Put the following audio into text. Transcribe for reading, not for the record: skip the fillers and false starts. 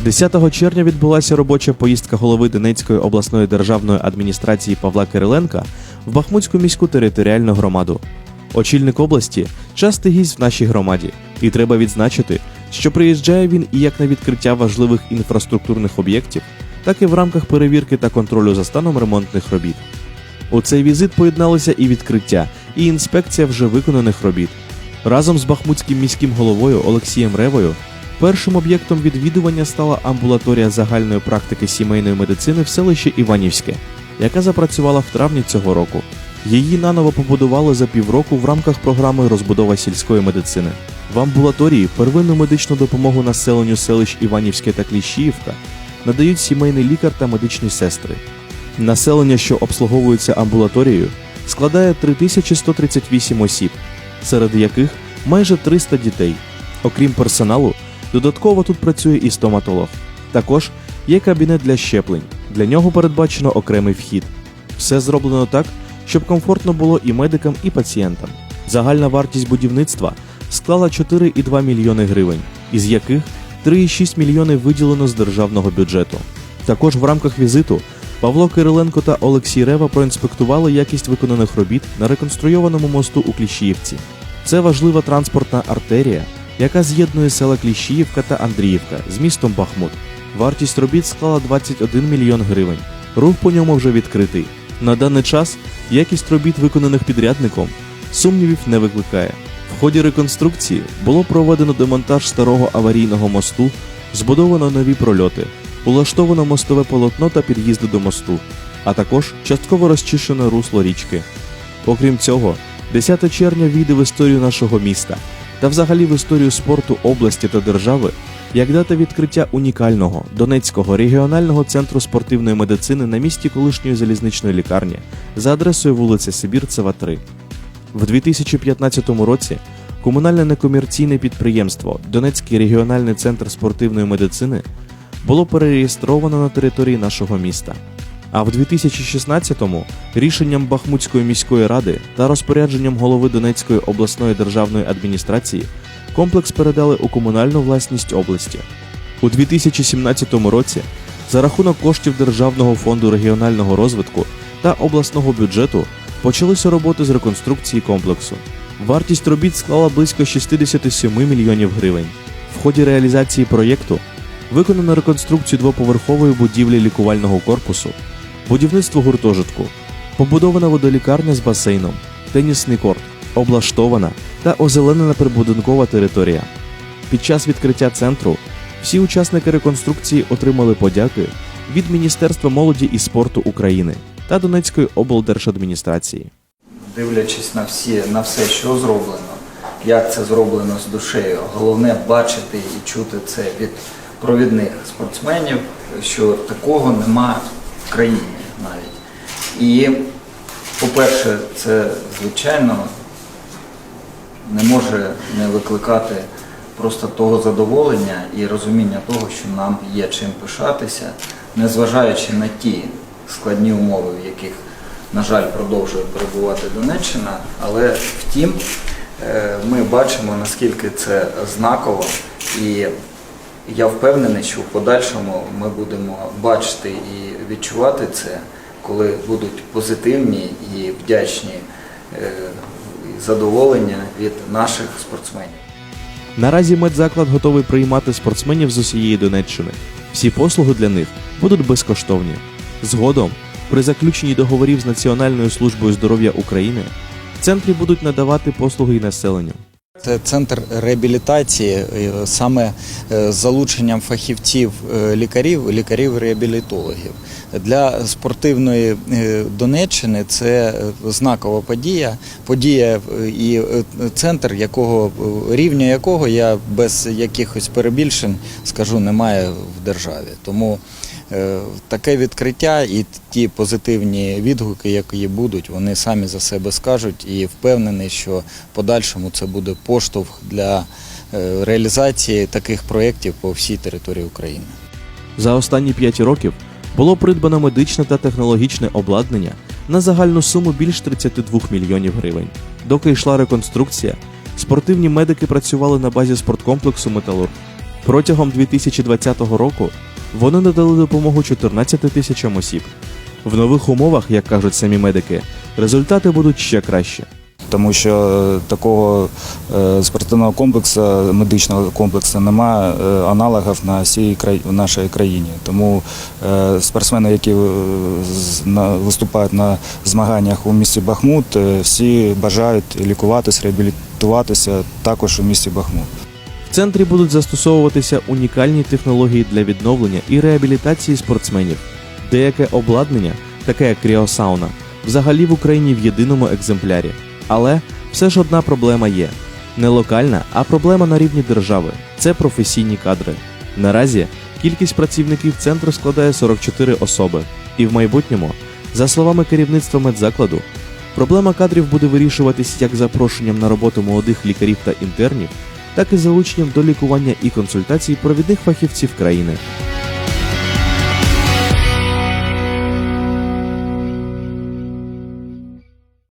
10 червня відбулася робоча поїздка голови Донецької обласної державної адміністрації Павла Кириленка в Бахмутську міську територіальну громаду. Очільник області – частий гість в нашій громаді, і треба відзначити, що приїжджає він і як на відкриття важливих інфраструктурних об'єктів, так і в рамках перевірки та контролю за станом ремонтних робіт. У цей візит поєдналися і відкриття, і інспекція вже виконаних робіт. Разом з бахмутським міським головою Олексієм Ревою першим об'єктом відвідування стала амбулаторія загальної практики сімейної медицини в селищі Іванівське, яка запрацювала в травні цього року. Її наново побудували за півроку в рамках програми «Розбудова сільської медицини». В амбулаторії первинну медичну допомогу населенню селищ Іванівське та Кліщіївка надають сімейний лікар та медичні сестри. Населення, що обслуговується амбулаторією, складає 3138 осіб, серед яких майже 300 дітей. Окрім персоналу, додатково тут працює і стоматолог. Також є кабінет для щеплень, для нього передбачено окремий вхід. Все зроблено так, щоб комфортно було і медикам, і пацієнтам. Загальна вартість будівництва склала 4,2 мільйони гривень, із яких 3,6 мільйони виділено з державного бюджету. Також в рамках візиту Павло Кириленко та Олексій Рева проінспектували якість виконаних робіт на реконструйованому мосту у Кліщіївці. Це важлива транспортна артерія, яка з'єднує села Кліщіївка та Андріївка з містом Бахмут. Вартість робіт склала 21 мільйон гривень. Рух по ньому вже відкритий. На даний час якість робіт, виконаних підрядником, сумнівів не викликає. В ході реконструкції було проведено демонтаж старого аварійного мосту, збудовано нові прольоти, улаштовано мостове полотно та під'їзди до мосту, а також частково розчищено русло річки. Окрім цього, 10 червня війде в історію нашого міста та взагалі в історію спорту області та держави як дата відкриття унікального Донецького регіонального центру спортивної медицини на місці колишньої залізничної лікарні за адресою вулиця Сибірцева, 3. В 2015 році комунальне некомерційне підприємство Донецький регіональний центр спортивної медицини було перереєстровано на території нашого міста. А в 2016-му рішенням Бахмутської міської ради та розпорядженням голови Донецької обласної державної адміністрації комплекс передали у комунальну власність області. У 2017 році за рахунок коштів Державного фонду регіонального розвитку та обласного бюджету почалися роботи з реконструкції комплексу. Вартість робіт склала близько 67 мільйонів гривень. В ході реалізації проєкту виконано реконструкцію двоповерхової будівлі лікувального корпусу, будівництво гуртожитку, побудована водолікарня з басейном, тенісний корт, облаштована та озеленена прибудинкова територія. Під час відкриття центру всі учасники реконструкції отримали подяки від Міністерства молоді і спорту України та Донецької облдержадміністрації. Дивлячись на все, що зроблено, як це зроблено з душею, головне бачити і чути це від провідних спортсменів, що такого нема в країні навіть. І, по-перше, це, звичайно, не може не викликати просто того задоволення і розуміння того, що нам є чим пишатися, незважаючи на ті складні умови, в яких, на жаль, продовжує перебувати Донеччина, але втім, ми бачимо, наскільки це знаково, і я впевнений, що в подальшому ми будемо бачити і відчувати це, коли будуть позитивні і вдячні задоволення від наших спортсменів. Наразі медзаклад готовий приймати спортсменів з усієї Донеччини. Всі послуги для них будуть безкоштовні. Згодом, при заключенні договорів з Національною службою здоров'я України, в центрі будуть надавати послуги й населенню. Це центр реабілітації саме з залученням фахівців, лікарів-реабілітологів. Для спортивної Донеччини це знакова подія і центр, рівня якого я без якихось перебільшень скажу, немає в державі. Тому таке відкриття і ті позитивні відгуки, які будуть, вони самі за себе скажуть, і впевнений, що в подальшому це буде поштовх для реалізації таких проєктів по всій території України. За останні 5 років було придбано медичне та технологічне обладнання на загальну суму більш 32 мільйонів гривень. Доки йшла реконструкція, спортивні медики працювали на базі спорткомплексу «Металург». Протягом 2020 року вони надали допомогу 14 тисячам осіб. В нових умовах, як кажуть самі медики, результати будуть ще краще. Тому що такого спортивного комплексу, медичного комплексу немає аналогів на всій нашій країні. Тому спортсмени, які виступають на змаганнях у місті Бахмут, всі бажають лікуватися, реабілітуватися також у місті Бахмут. В центрі будуть застосовуватися унікальні технології для відновлення і реабілітації спортсменів. Деяке обладнання, таке як кріосауна, взагалі в Україні в єдиному екземплярі. Але все ж одна проблема є. Не локальна, а проблема на рівні держави. Це професійні кадри. Наразі кількість працівників центру складає 44 особи. І в майбутньому, за словами керівництва медзакладу, проблема кадрів буде вирішуватись як запрошенням на роботу молодих лікарів та інтернів, так і залученням до лікування і консультацій провідних фахівців країни.